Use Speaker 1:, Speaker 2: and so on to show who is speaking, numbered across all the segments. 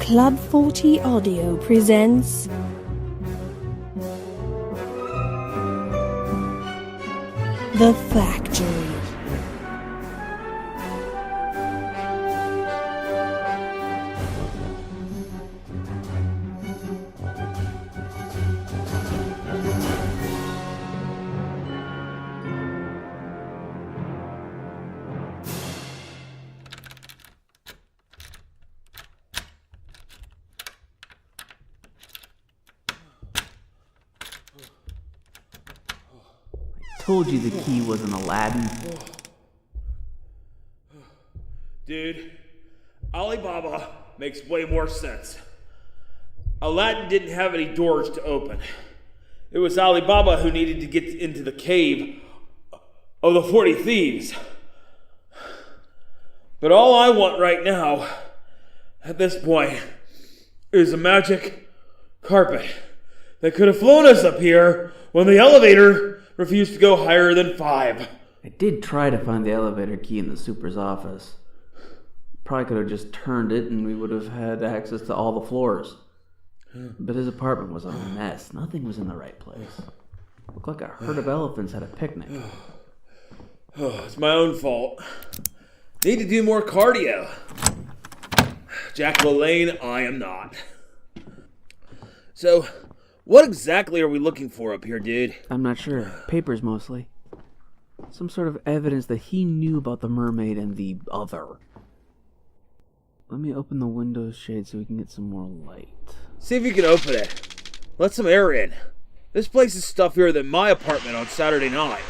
Speaker 1: Club 40 Audio presents The Factory.
Speaker 2: Told you the key wasn't Aladdin.
Speaker 3: Dude, Alibaba makes way more sense. Aladdin didn't have any doors to open. It was Alibaba who needed to get into the cave of the 40 thieves. But all I want right now, at this point, is a magic carpet that could have flown us up here when the elevator refused to go higher than 5.
Speaker 2: I did try to find the elevator key in the super's office. Probably could have just turned it and we would have had access to all the floors. But his apartment was a mess. Nothing was in the right place. Looked like a herd of elephants had a picnic.
Speaker 3: Oh, it's my own fault. Need to do more cardio. Jack LaLanne, I am not. So, what exactly are we looking for up here, dude?
Speaker 2: I'm not sure. Papers mostly. Some sort of evidence that he knew about the mermaid and the other. Let me open the window shade so we can get some more light.
Speaker 3: See if you can open it. Let some air in. This place is stuffier than my apartment on Saturday night.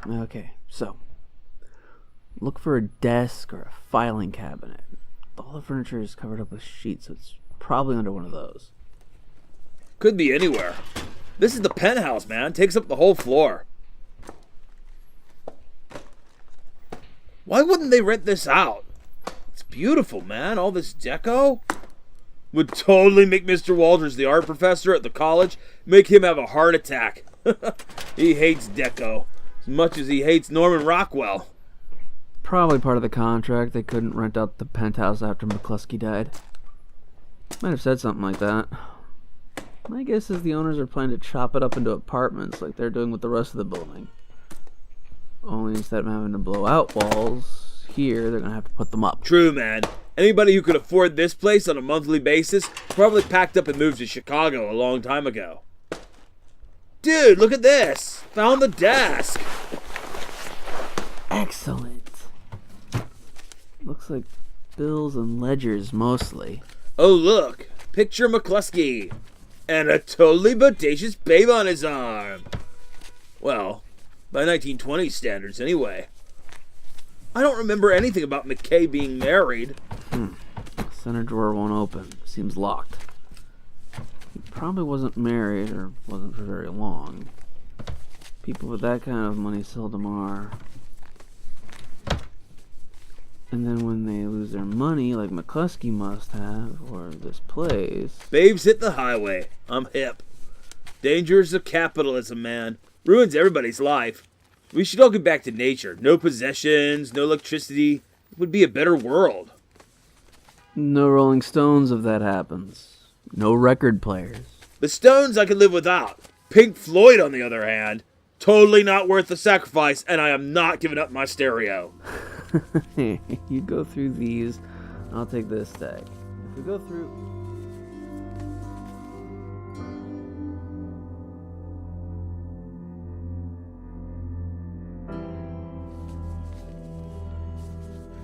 Speaker 2: Okay, so look for a desk or a filing cabinet. All the furniture is covered up with sheets, so it's probably under one of those.
Speaker 3: Could be anywhere. This is the penthouse, man. Takes up the whole floor. Why wouldn't they rent this out? It's beautiful, man. All this deco. Would totally make Mr. Walters, the art professor at the college, make him have a heart attack. He hates deco as much as he hates Norman Rockwell.
Speaker 2: Probably part of the contract. They couldn't rent out the penthouse after McKlusky died. Might have said something like that. My guess is the owners are planning to chop it up into apartments like they're doing with the rest of the building. Only instead of having to blow out walls, here they're going to have to put them up.
Speaker 3: True, man. Anybody who could afford this place on a monthly basis probably packed up and moved to Chicago a long time ago. Dude, look at this. Found the desk.
Speaker 2: Excellent. Looks like bills and ledgers mostly.
Speaker 3: Oh, look. Picture McKlusky. And a totally bodacious babe on his arm. Well, by 1920s standards anyway. I don't remember anything about McKay being married.
Speaker 2: Center drawer won't open. Seems locked. He probably wasn't married, or wasn't for very long. People with that kind of money seldom are. And then when they lose their money, like McKlusky must have, or this place...
Speaker 3: Babes hit the highway. I'm hip. Dangers of capitalism, man. Ruins everybody's life. We should all get back to nature. No possessions, no electricity. It would be a better world.
Speaker 2: No Rolling Stones if that happens. No record players.
Speaker 3: The Stones I could live without. Pink Floyd, on the other hand, totally not worth the sacrifice, and I am not giving up my stereo.
Speaker 2: You go through these, I'll take this stack. If we go through...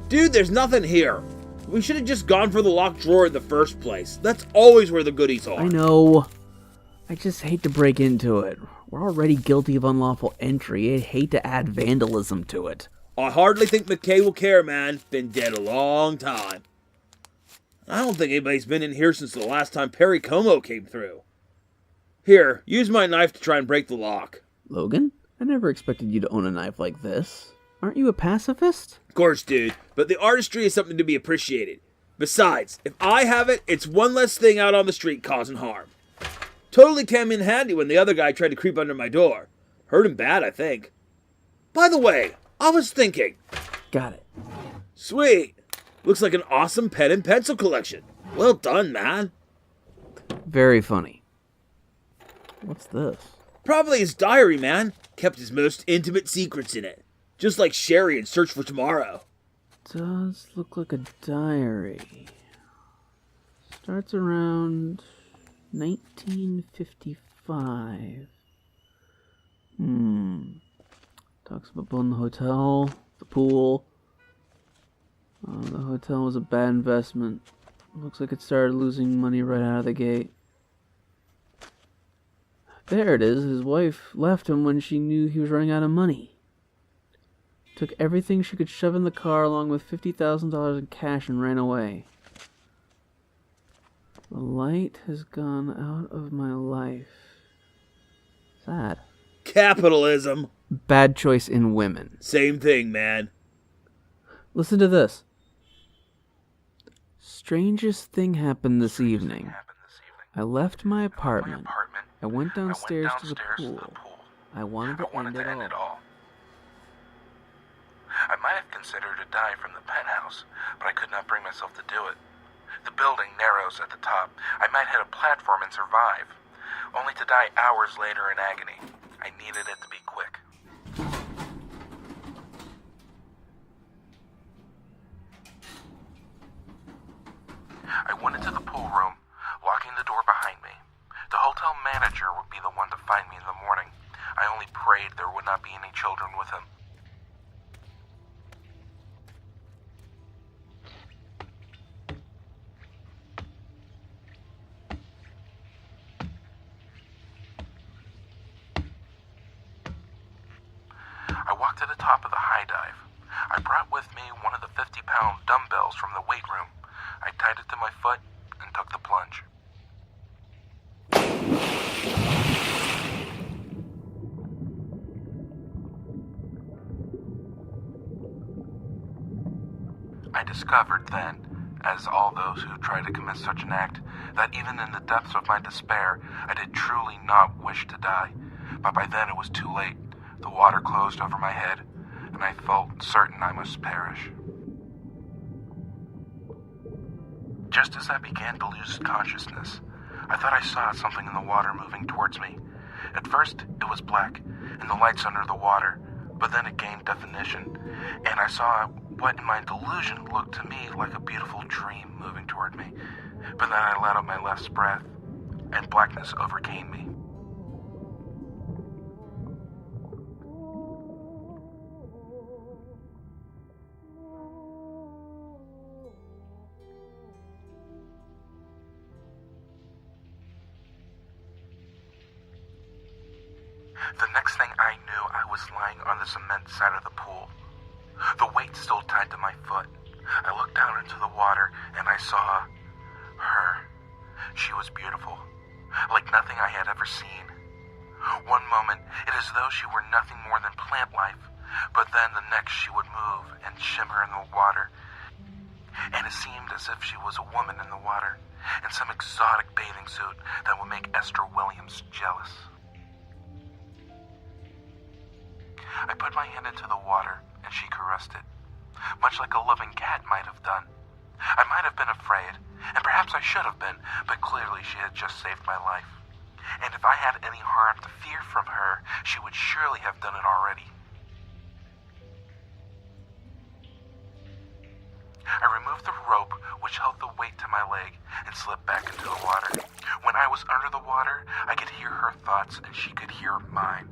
Speaker 3: Dude, there's nothing here. We should have just gone for the locked drawer in the first place. That's always where the goodies are.
Speaker 2: I know. I just hate to break into it. We're already guilty of unlawful entry. I'd hate to add vandalism to it.
Speaker 3: I hardly think McKay will care, man. Been dead a long time. I don't think anybody's been in here since the last time Perry Como came through. Here, use my knife to try and break the lock.
Speaker 2: Logan? I never expected you to own a knife like this. Aren't you a pacifist?
Speaker 3: Of course, dude, but the artistry is something to be appreciated. Besides, if I have it, it's one less thing out on the street causing harm. Totally came in handy when the other guy tried to creep under my door. Hurt him bad, I think. By the way, I was thinking.
Speaker 2: Got it.
Speaker 3: Sweet. Looks like an awesome pen and pencil collection. Well done, man.
Speaker 2: Very funny. What's this?
Speaker 3: Probably his diary, man. Kept his most intimate secrets in it. Just like Sherry in Search for Tomorrow.
Speaker 2: Does look like a diary. Starts around 1955. Talks about building the hotel, the pool. The hotel was a bad investment. Looks like it started losing money right out of the gate. There it is. His wife left him when she knew he was running out of money. Took everything she could shove in the car along with $50,000 in cash and ran away. The light has gone out of my life. Sad.
Speaker 3: Capitalism.
Speaker 2: Bad choice in women.
Speaker 3: Same thing, man.
Speaker 2: Listen to this. Strangest thing happened this evening. I left my apartment. I went downstairs to the pool. I wanted to end it all.
Speaker 4: I might have considered a dive from the penthouse, but I could not bring myself to do it. The building narrows at the top. I might hit a platform and survive, only to die hours later in agony. I needed it to be quick. I went into the pool room, locking the door behind me. The hotel manager would be the one to find me in the morning. I only prayed there would not be any children with him. I walked to the top of the high dive. I brought with me one of the 50-pound dumbbells from the weight room. I tied it to my foot and took the plunge. I discovered then, as all those who try to commit such an act, that even in the depths of my despair, I did truly not wish to die. But by then it was too late. The water closed over my head, and I felt certain I must perish. Just as I began to lose consciousness, I thought I saw something in the water moving towards me. At first, it was black, and the lights under the water, but then it gained definition, and I saw what in my delusion looked to me like a beautiful dream moving toward me. But then I let out my last breath, and blackness overcame me. The next thing I knew, I was lying on the cement side of the pool. The weight still tied to my foot. I looked down into the water and I saw her. She was beautiful, like nothing I had ever seen. One moment, it is as though she were nothing more than plant life, but then the next she would move and shimmer in the water. And it seemed as if she was a woman in the water, in some exotic bathing suit that would make Esther Williams jealous. I put my hand into the water, and she caressed it, much like a loving cat might have done. I might have been afraid, and perhaps I should have been, but clearly she had just saved my life. And if I had any harm to fear from her, she would surely have done it already. I removed the rope which held the weight to my leg and slipped back into the water. When I was under the water, I could hear her thoughts, and she could hear mine.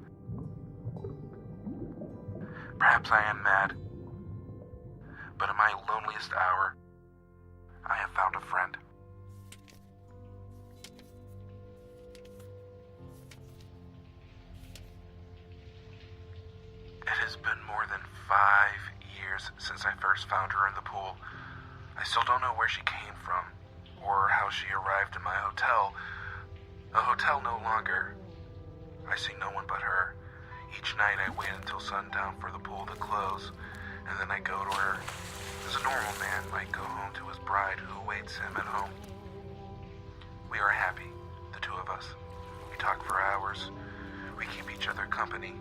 Speaker 4: Perhaps I am mad, but in my loneliest hour, I have found a friend. It has been more than 5 years since I first found her in the pool. I still don't know where she came from, or how she arrived in my hotel. A hotel no longer. I see no one but her. Each night I wait until sundown for the pool to close, and then I go to her, as a normal man might go home to his bride who awaits him at home. We are happy, the two of us. We talk for hours. We keep each other company.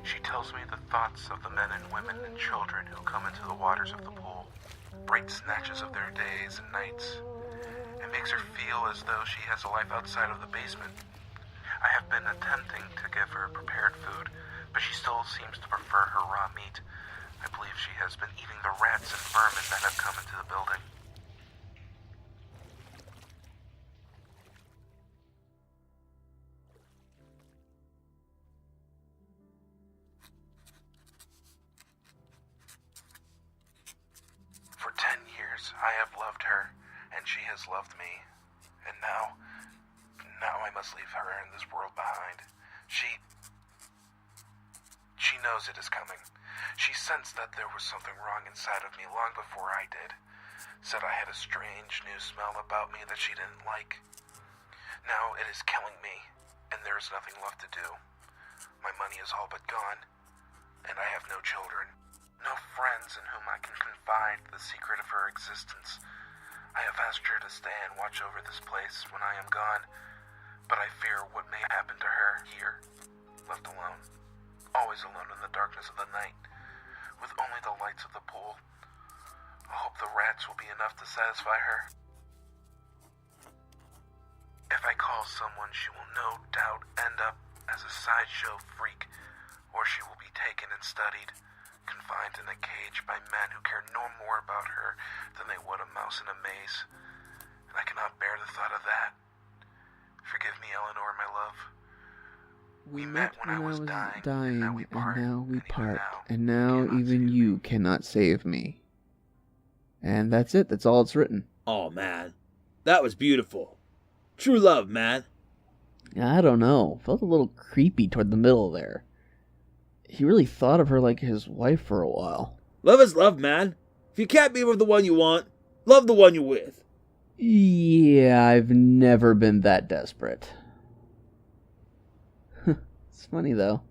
Speaker 4: She tells me the thoughts of the men and women and children who come into the waters of the pool. bright snatches of their days and nights. It makes her feel as though she has a life outside of the basement. I have been attempting to give her prepared food, but she still seems to prefer her raw meat. I believe she has been eating the rats and vermin that have come into the building. For 10 years, I have loved her, and she has loved me. And now I must leave her in this world behind. She knows it is coming. She sensed that there was something wrong inside of me long before I did. Said I had a strange new smell about me that she didn't like. Now it is killing me, and there is nothing left to do. My money is all but gone, and I have no children. No friends in whom I can confide the secret of her existence. I have asked her to stay and watch over this place when I am gone, but I fear what may happen to her here, left alone. Always alone in the darkness of the night, with only the lights of the pool. I hope the rats will be enough to satisfy her. If I call someone, she will no doubt end up as a sideshow freak, or she will be taken and studied, confined in a cage by men who care no more about her than they would a mouse in a maze. And I cannot bear the thought of that. Forgive me, Eleanor, my love.
Speaker 2: We met when I was dying, and now we part, and now even you cannot save me. And that's it, that's all it's written.
Speaker 3: Oh, man. That was beautiful. True love, man.
Speaker 2: I don't know, felt a little creepy toward the middle there. He really thought of her like his wife for a while.
Speaker 3: Love is love, man. If you can't be with the one you want, love the one you're with.
Speaker 2: Yeah, I've never been that desperate. It's funny, though.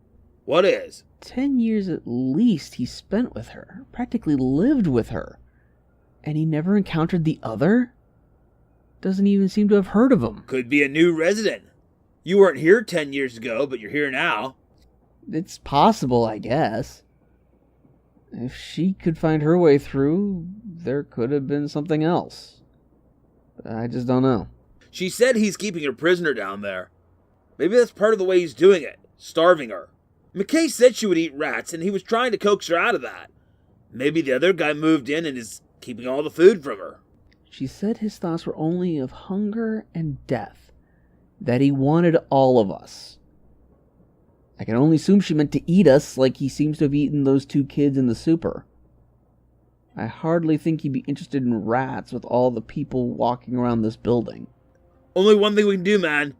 Speaker 3: What is?
Speaker 2: 10 years at least he spent with her, practically lived with her. And he never encountered the other? Doesn't even seem to have heard of him.
Speaker 3: Could be a new resident. You weren't here 10 years ago, but you're here now.
Speaker 2: It's possible, I guess. If she could find her way through, there could have been something else. I just don't know.
Speaker 3: She said he's keeping her prisoner down there. Maybe that's part of the way he's doing it, starving her. McKay said she would eat rats, and he was trying to coax her out of that. Maybe the other guy moved in and is keeping all the food from her.
Speaker 2: She said his thoughts were only of hunger and death, that he wanted all of us. I can only assume she meant to eat us like he seems to have eaten those two kids in the super. I hardly think he'd be interested in rats with all the people walking around this building.
Speaker 3: Only one thing we can do, man.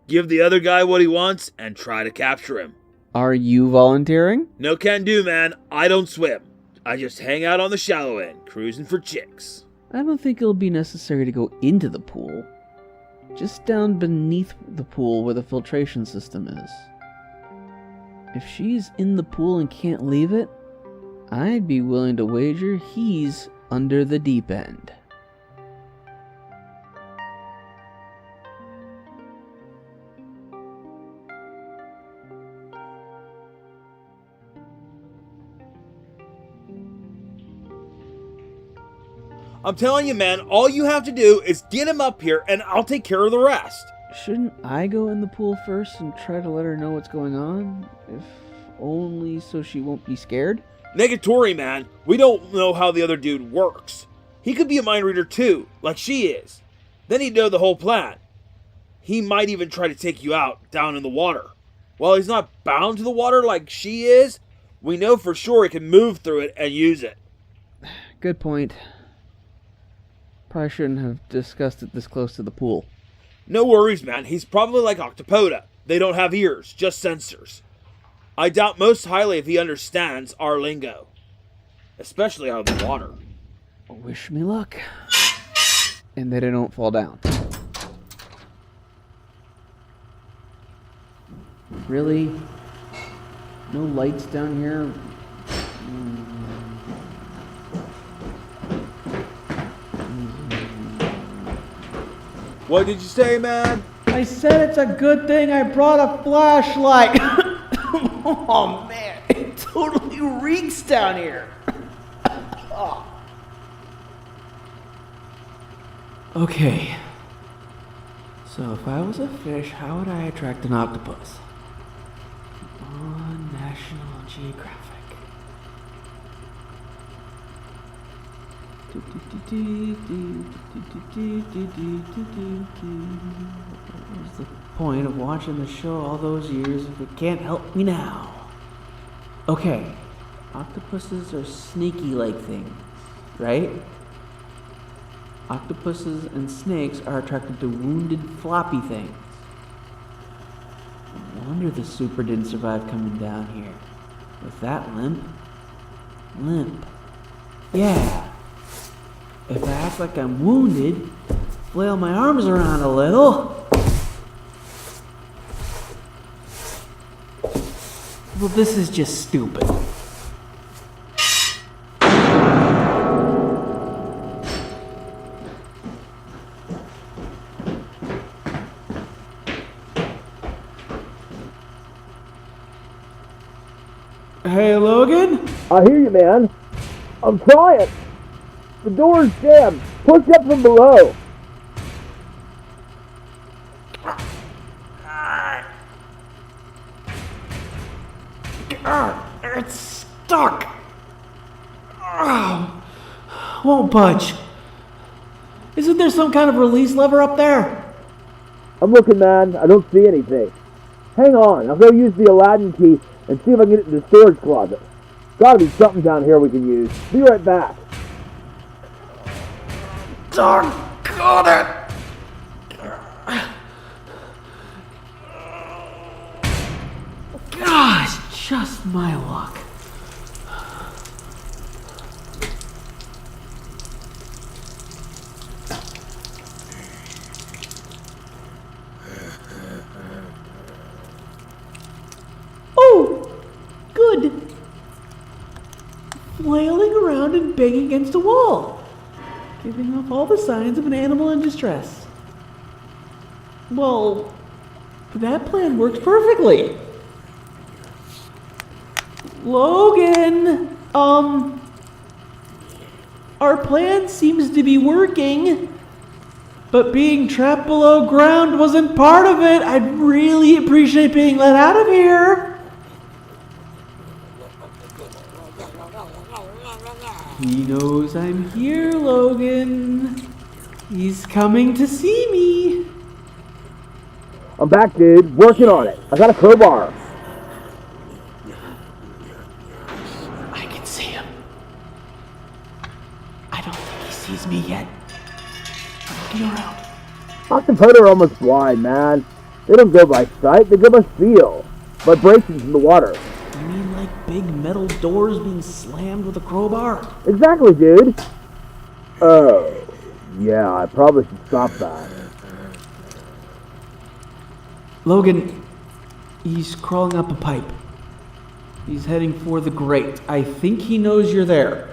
Speaker 3: Give the other guy what he wants and try to capture him.
Speaker 2: Are you volunteering?
Speaker 3: No can do, man. I don't swim. I just hang out on the shallow end, cruising for chicks.
Speaker 2: I don't think it'll be necessary to go into the pool. Just down beneath the pool where the filtration system is. If she's in the pool and can't leave it, I'd be willing to wager he's under the deep end.
Speaker 3: I'm telling you, man, all you have to do is get him up here and I'll take care of the rest.
Speaker 2: Shouldn't I go in the pool first and try to let her know what's going on? If only so she won't be scared?
Speaker 3: Negatory, man. We don't know how the other dude works. He could be a mind reader too, like she is. Then he'd know the whole plan. He might even try to take you out down in the water. While he's not bound to the water like she is, we know for sure he can move through it and use it.
Speaker 2: Good point. Probably shouldn't have discussed it this close to the pool.
Speaker 3: No worries, man. He's probably like Octopoda. They don't have ears, just sensors. I doubt most highly if he understands our lingo. Especially out of the water.
Speaker 2: Wish me luck. And that I don't fall down. Really? No lights down here?
Speaker 3: What did you say, man?
Speaker 2: I said it's a good thing I brought a flashlight. Oh, man. It totally reeks down here. Oh. Okay. So if I was a fish, how would I attract an octopus? On National Geographic. What's the point of watching the show all those years if it can't help me now? Okay, octopuses are sneaky-like things, right? Octopuses and snakes are attracted to wounded, floppy things. No wonder the super didn't survive coming down here. With that limp. Yeah. If I act like I'm wounded, flail my arms around a little. Well, this is just stupid. Hey, Logan?
Speaker 5: I hear you, man. I'm trying. The door's jammed. Push up from below.
Speaker 2: It's stuck. Won't budge. Isn't there some kind of release lever up there?
Speaker 5: I'm looking, man. I don't see anything. Hang on. I'll go use the Aladdin key and see if I can get it in the storage closet. Gotta be something down here we can use. Be right back.
Speaker 2: Doggone it! Gosh, just my luck. Oh, good. Flailing around and banging against a wall, giving off all the signs of an animal in distress. Well, that plan works perfectly. Logan, our plan seems to be working, but being trapped below ground wasn't part of it. I'd really appreciate being let out of here. He knows I'm here, Logan. He's coming to see me.
Speaker 5: I'm back, dude. Working on it. I got a crowbar.
Speaker 2: I can see him. I don't think he sees me yet. I'm looking around.
Speaker 5: Octopi are almost blind, man. They don't go by sight. They go by feel. Vibrations in the water.
Speaker 2: You mean like big metal doors being slammed with a crowbar?
Speaker 5: Exactly, dude. Oh, yeah, I probably should stop that.
Speaker 2: Logan, he's crawling up a pipe. He's heading for the grate. I think he knows you're there.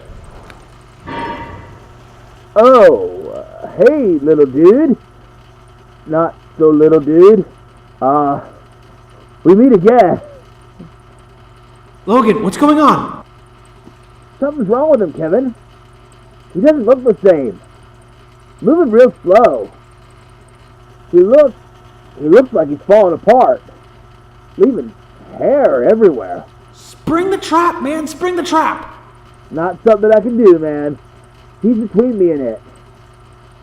Speaker 5: Oh, hey, little dude. Not so little dude. We meet again.
Speaker 2: Logan, what's going on?
Speaker 5: Something's wrong with him, Kevin. He doesn't look the same. Moving real slow. He looks like he's falling apart. Leaving hair everywhere.
Speaker 2: Spring the trap, man, spring the trap.
Speaker 5: Not something I can do, man. He's between me and it.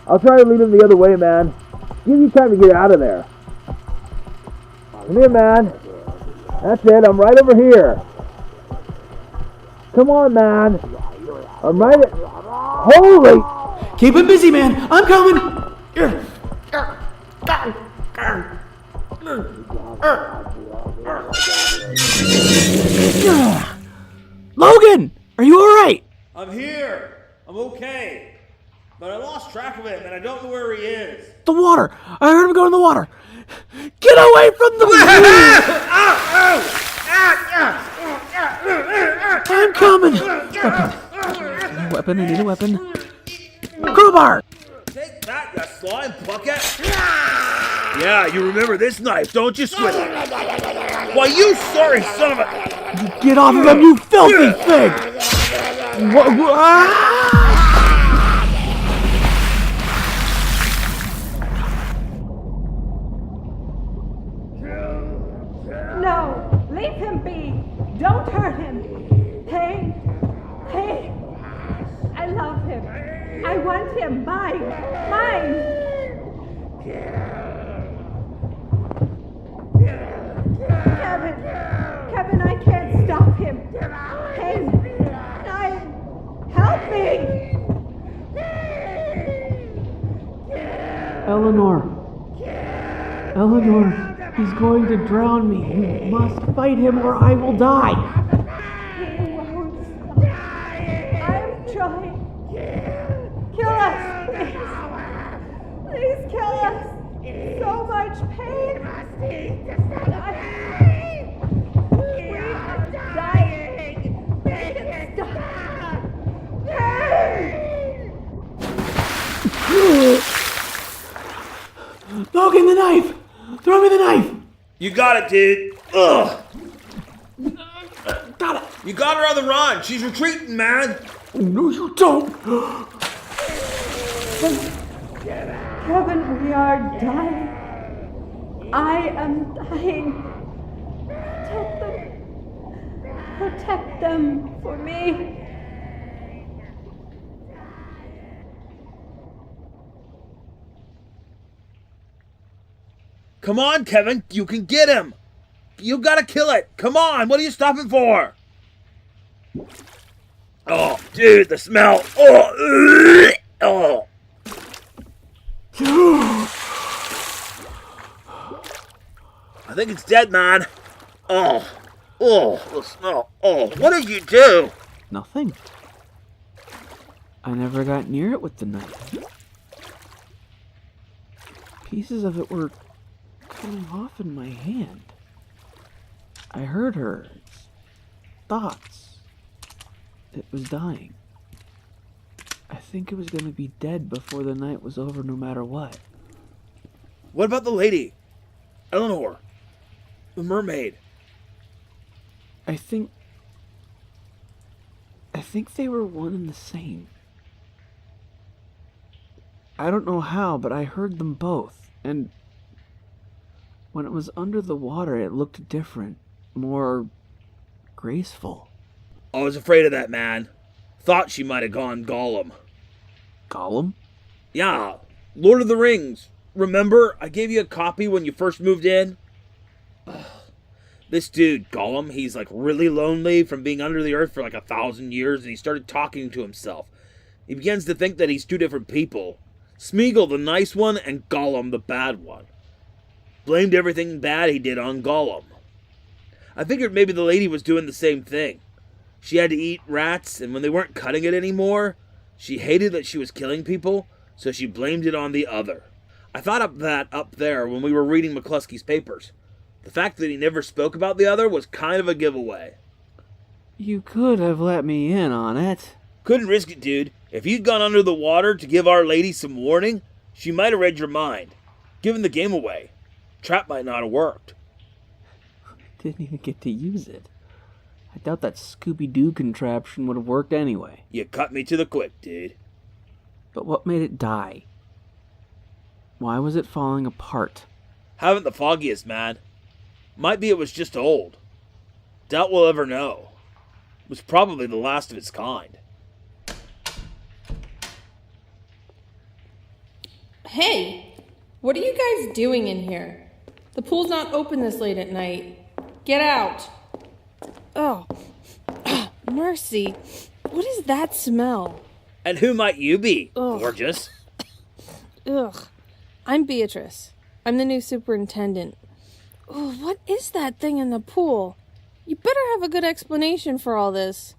Speaker 5: I'll try to lead him the other way, man. Give you time to get out of there. Come here, man. That's it, I'm right over here. Come on, man. I'm right at... Holy...
Speaker 2: Keep him busy, man. I'm coming. Logan, are you all right?
Speaker 3: I'm here. I'm okay. But I lost track of him and I don't know where he is.
Speaker 2: The water. I heard him go in the water. Get away from the I'm coming. I need a weapon. Crowbar.
Speaker 3: Take that, you slime bucket. Yeah, you remember this knife, don't you, Squid? Why, you sorry son of a...
Speaker 2: Get off of him, you filthy pig!
Speaker 6: want him. Mine. Mine. Kevin, I can't stop him. Hey, help me.
Speaker 2: Eleanor, he's going to drown me. You must fight him or I will die.
Speaker 6: He won't stop. I'm trying. Kill us, please. Please kill us. So much pain. We are dying. Make it stop. Pain.
Speaker 2: Logan, the knife! Throw me the knife!
Speaker 3: You got it, dude. Ugh.
Speaker 2: Got it!
Speaker 3: You got her on the run. She's retreating, man.
Speaker 2: No, you don't!
Speaker 6: Kevin, we are dying. I am dying. Protect them for me.
Speaker 3: Come on, Kevin. You can get him. You gotta kill it. Come on. What are you stopping for? Oh, dude, the smell. Oh, oh. I think it's dead, man. Oh, the smell. Oh, what did you do?
Speaker 2: Nothing. I never got near it with the knife. Pieces of it were coming off in my hand. I heard her thoughts. It was dying. I think it was going to be dead before the night was over, no matter what.
Speaker 3: What about the lady? Eleanor. The mermaid.
Speaker 2: I think they were one and the same. I don't know how, but I heard them both, and when it was under the water, it looked different, more graceful.
Speaker 3: I was afraid of that, man. Thought she might have gone Gollum.
Speaker 2: Gollum?
Speaker 3: Yeah, Lord of the Rings. Remember, I gave you a copy when you first moved in? This dude, Gollum, he's like really lonely from being under the earth for like 1,000 years, and he started talking to himself. He begins to think that he's two different people. Smeagol, the nice one, and Gollum, the bad one. Blamed everything bad he did on Gollum. I figured maybe the lady was doing the same thing. She had to eat rats, and when they weren't cutting it anymore, she hated that she was killing people, so she blamed it on the other. I thought of that up there when we were reading McKlusky's papers. The fact that he never spoke about the other was kind of a giveaway.
Speaker 2: You could have let me in on it.
Speaker 3: Couldn't risk it, dude. If you'd gone under the water to give Our Lady some warning, she might have read your mind, given the game away. Trap might not have worked.
Speaker 2: Didn't even get to use it. I doubt that Scooby-Doo contraption would have worked anyway.
Speaker 3: You cut me to the quick, dude.
Speaker 2: But what made it die? Why was it falling apart?
Speaker 3: Haven't the foggiest, man. Might be it was just old. Doubt we'll ever know. It was probably the last of its kind.
Speaker 7: Hey, what are you guys doing in here? The pool's not open this late at night. Get out.
Speaker 6: Oh, mercy. What is that smell?
Speaker 3: And who might you be,
Speaker 6: Ugh.
Speaker 3: gorgeous?
Speaker 6: Ugh. I'm Beatrice. I'm the new superintendent. Oh, what is that thing in the pool? You better have a good explanation for all this.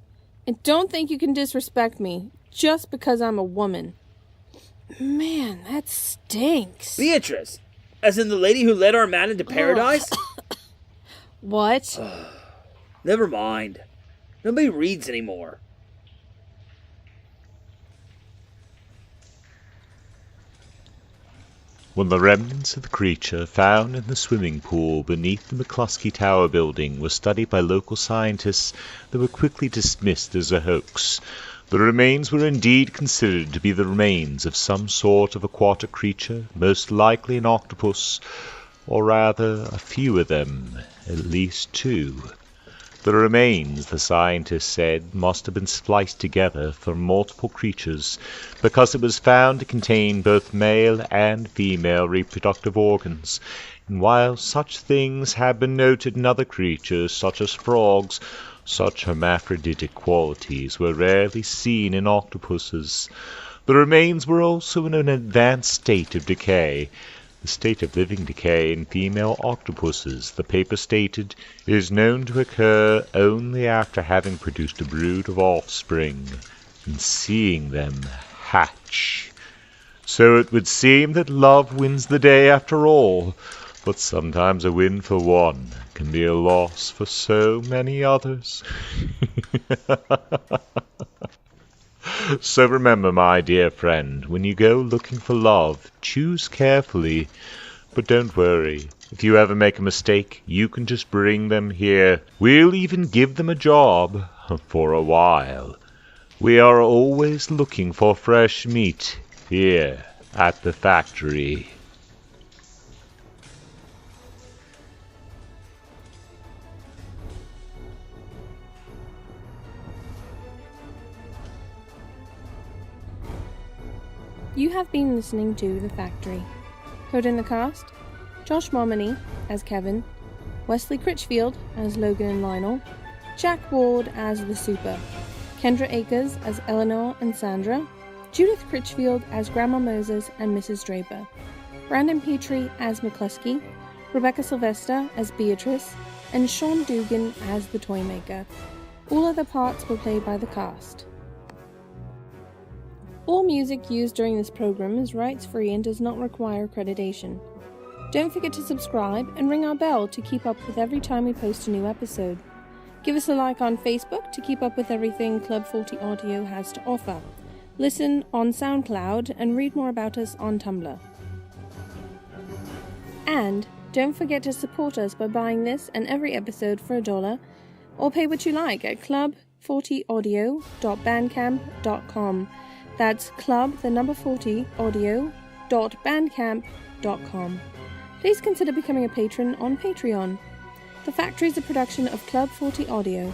Speaker 6: And don't think you can disrespect me just because I'm a woman. Man, that stinks.
Speaker 3: Beatrice, as in the lady who led our man into paradise?
Speaker 6: What?
Speaker 3: Never mind. Nobody reads anymore.
Speaker 8: When the remnants of the creature found in the swimming pool beneath the McKlusky Tower building were studied by local scientists, they were quickly dismissed as a hoax. The remains were indeed considered to be the remains of some sort of aquatic creature, most likely an octopus, or rather a few of them, at least two. The remains, the scientists said, must have been spliced together from multiple creatures because it was found to contain both male and female reproductive organs. And while such things have been noted in other creatures, such as frogs, such hermaphroditic qualities were rarely seen in octopuses. The remains were also in an advanced state of decay. The state of living decay in female octopuses, the paper stated, is known to occur only after having produced a brood of offspring and seeing them hatch. So it would seem that love wins the day after all, but sometimes a win for one can be a loss for so many others. So remember, my dear friend, when you go looking for love, choose carefully. But don't worry. If you ever make a mistake, you can just bring them here. We'll even give them a job for a while. We are always looking for fresh meat here at the factory.
Speaker 6: You have been listening to The Factory. Heard in the cast, Josh Momini as Kevin, Wesley Critchfield as Logan and Lionel, Jack Ward as the Super, Kendra Akers as Eleanor and Sandra, Judith Critchfield as Grandma Moses and Mrs. Draper, Brandon Petrie as McKlusky, Rebecca Sylvester as Beatrice, and Sean Dugan as the Toymaker. All other parts were played by the cast. All music used during this program is rights-free and does not require accreditation. Don't forget to subscribe and ring our bell to keep up with every time we post a new episode. Give us a like on Facebook to keep up with everything Club 40 Audio has to offer. Listen on SoundCloud and read more about us on Tumblr. And don't forget to support us by buying this and every episode for $1, or pay what you like at club40audio.bandcamp.com. That's club40audio.bandcamp.com. Please consider becoming a patron on Patreon. The Factory is a production of Club 40 Audio.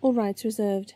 Speaker 6: All rights reserved.